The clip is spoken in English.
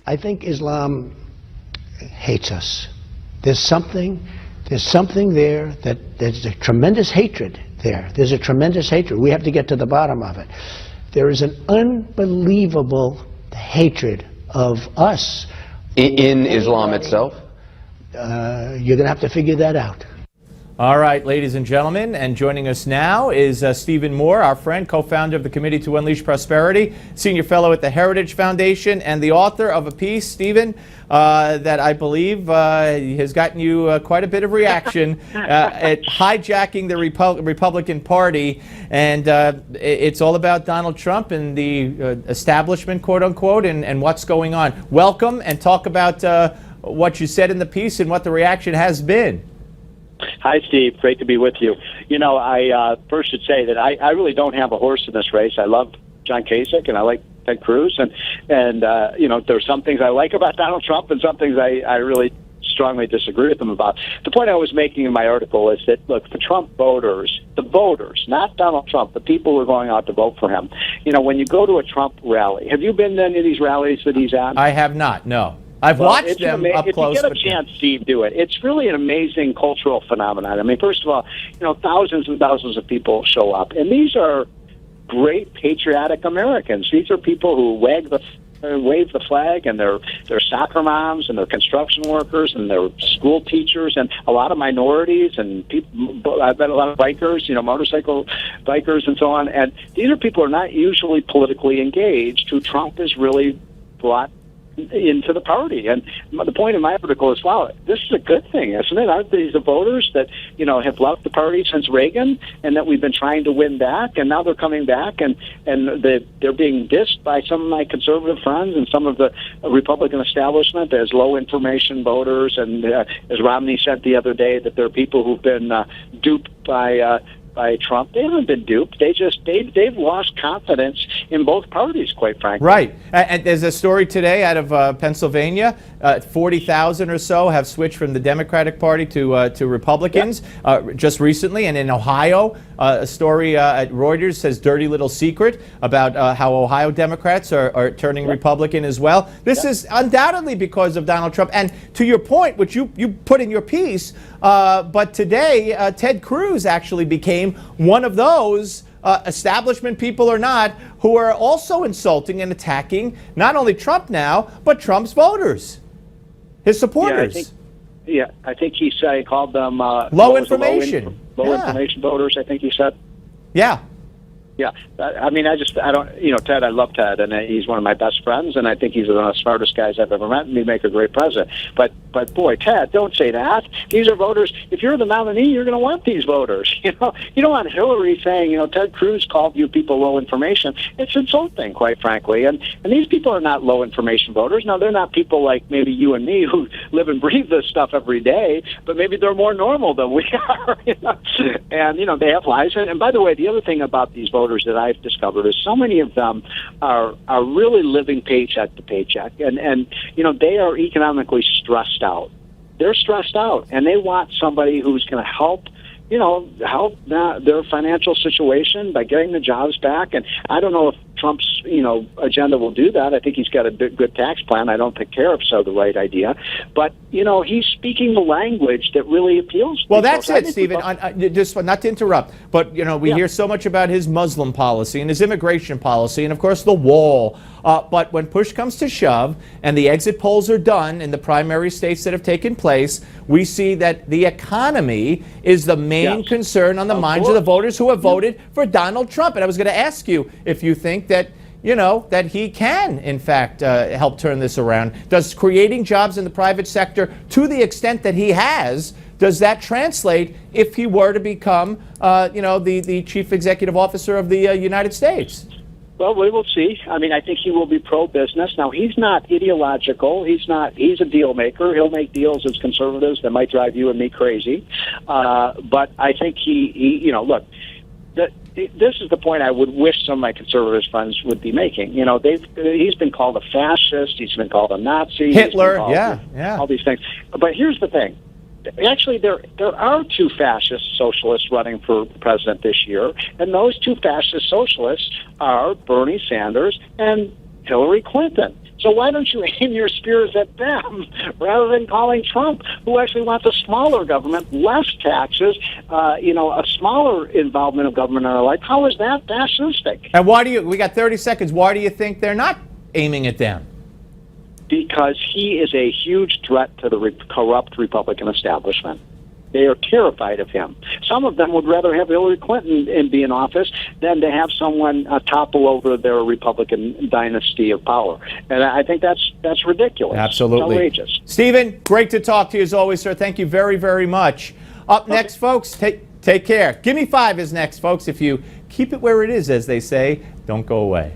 I think Islam hates us. There's something there that there's a tremendous hatred there. There's a tremendous hatred. We have to get to the bottom of it. There is an unbelievable hatred of us. In Islam itself? You're going to have to figure that out. All right, ladies and gentlemen, and joining us now is Stephen Moore, our friend, co-founder of the Committee to Unleash Prosperity, senior fellow at the Heritage Foundation, and the author of a piece, Stephen, that I believe has gotten you quite a bit of reaction at Hijacking the Republican Party. And it's all about Donald Trump and the establishment, quote unquote, and what's going on. Welcome, and talk about what you said in the piece and what the reaction has been. Hi, Steve. Great to be with you. You know, I first should say that I really don't have a horse in this race. I love John Kasich, and I like Ted Cruz, and you know, there's some things I like about Donald Trump and some things I really strongly disagree with him about. The point I was making in my article is that, look, the Trump voters, the voters, not Donald Trump, the people who are going out to vote for him, you know, when you go to a Trump rally, have you been to any of these rallies that he's at? I have not, no. I've watched them up close. If you get a chance, Steve, do it. It's really an amazing cultural phenomenon. I mean, first of all, you know, thousands and thousands of people show up, and these are great patriotic Americans. These are people who wave the flag, and they're soccer moms, and they're construction workers, and they're school teachers, and a lot of minorities, and people. I've met a lot of bikers, you know, motorcycle bikers, and so on. And these are people who are not usually politically engaged, who Trump has really brought into the party. And the point of my article is, wow, this is a good thing, isn't it? Aren't these the voters that, you know, have loved the party since Reagan, and that we've been trying to win back, and now they're coming back, and they're being dissed by some of my conservative friends and some of the Republican establishment as low information voters, and as Romney said the other day, that there are people who've been duped by Trump. They haven't been duped. They've lost confidence in both parties, quite frankly. Right. And there's a story today out of Pennsylvania. 40,000 or so have switched from the Democratic Party to Republicans just recently. And in Ohio, a story at Reuters says dirty little secret about how Ohio Democrats are turning Republican as well. This is undoubtedly because of Donald Trump. And to your point, which you put in your piece, but today Ted Cruz actually became one of those establishment people or not who are also insulting and attacking not only Trump now, but Trump's voters, his supporters. I think he said, he called them low information voters, I think he said. Yeah. Yeah, I mean, I don't, you know, Ted, I love Ted, and he's one of my best friends, and I think he's one of the smartest guys I've ever met, and he'd make a great president. But boy, Ted, don't say that. These are voters. If you're the nominee, you're going to want these voters. You know, you don't want Hillary saying, you know, Ted Cruz called you people low information. It's insulting, quite frankly. And these people are not low information voters. Now, they're not people like maybe you and me who live and breathe this stuff every day, but maybe they're more normal than we are. You know? And, you know, they have lives. And by the way, the other thing about these voters that I've discovered is so many of them are really living paycheck to paycheck, and you know, they are economically stressed out. They're stressed out, and they want somebody who's going to help their financial situation by getting the jobs back. And I don't know if Trump's, you know, agenda will do that. I think he's got a good tax plan. I don't think tariffs are the right idea. But, you know, he's speaking the language that really appeals to Well, that's it, Stephen. Just not to interrupt, but, you know, we hear so much about his Muslim policy and his immigration policy and, of course, the wall. But when push comes to shove and the exit polls are done in the primary states that have taken place, we see that the economy is the main concern on the minds of the voters who have voted for Donald Trump. And I was going to ask you if you think that, you know, that he can, in fact, help turn this around. Does creating jobs in the private sector, to the extent that he has, does that translate if he were to become, you know, the chief executive officer of the United States? Well, we will see. I mean, I think he will be pro-business. Now, he's not ideological. He's a deal maker. He'll make deals as conservatives that might drive you and me crazy. But I think he you know, look, this is the point I would wish some of my conservative friends would be making. You know, he's been called a fascist. He's been called a Nazi. Hitler, all these things. But here's the thing. Actually, there are two fascist socialists running for president this year, and those two fascist socialists are Bernie Sanders and Hillary Clinton. So why don't you aim your spears at them rather than calling Trump, who actually wants a smaller government, less taxes, a smaller involvement of government in our life? How is that fascistic? And we got 30 seconds, why do you think they're not aiming it down? Because he is a huge threat to the corrupt Republican establishment. They are terrified of him. Some of them would rather have Hillary Clinton be in office than to have someone topple over their Republican dynasty of power. And I think that's ridiculous. Absolutely. It's outrageous. Stephen, great to talk to you as always, sir. Thank you very, very much. Up next, folks, take care. Give Me 5 is next, folks. If you keep it where it is, as they say, don't go away.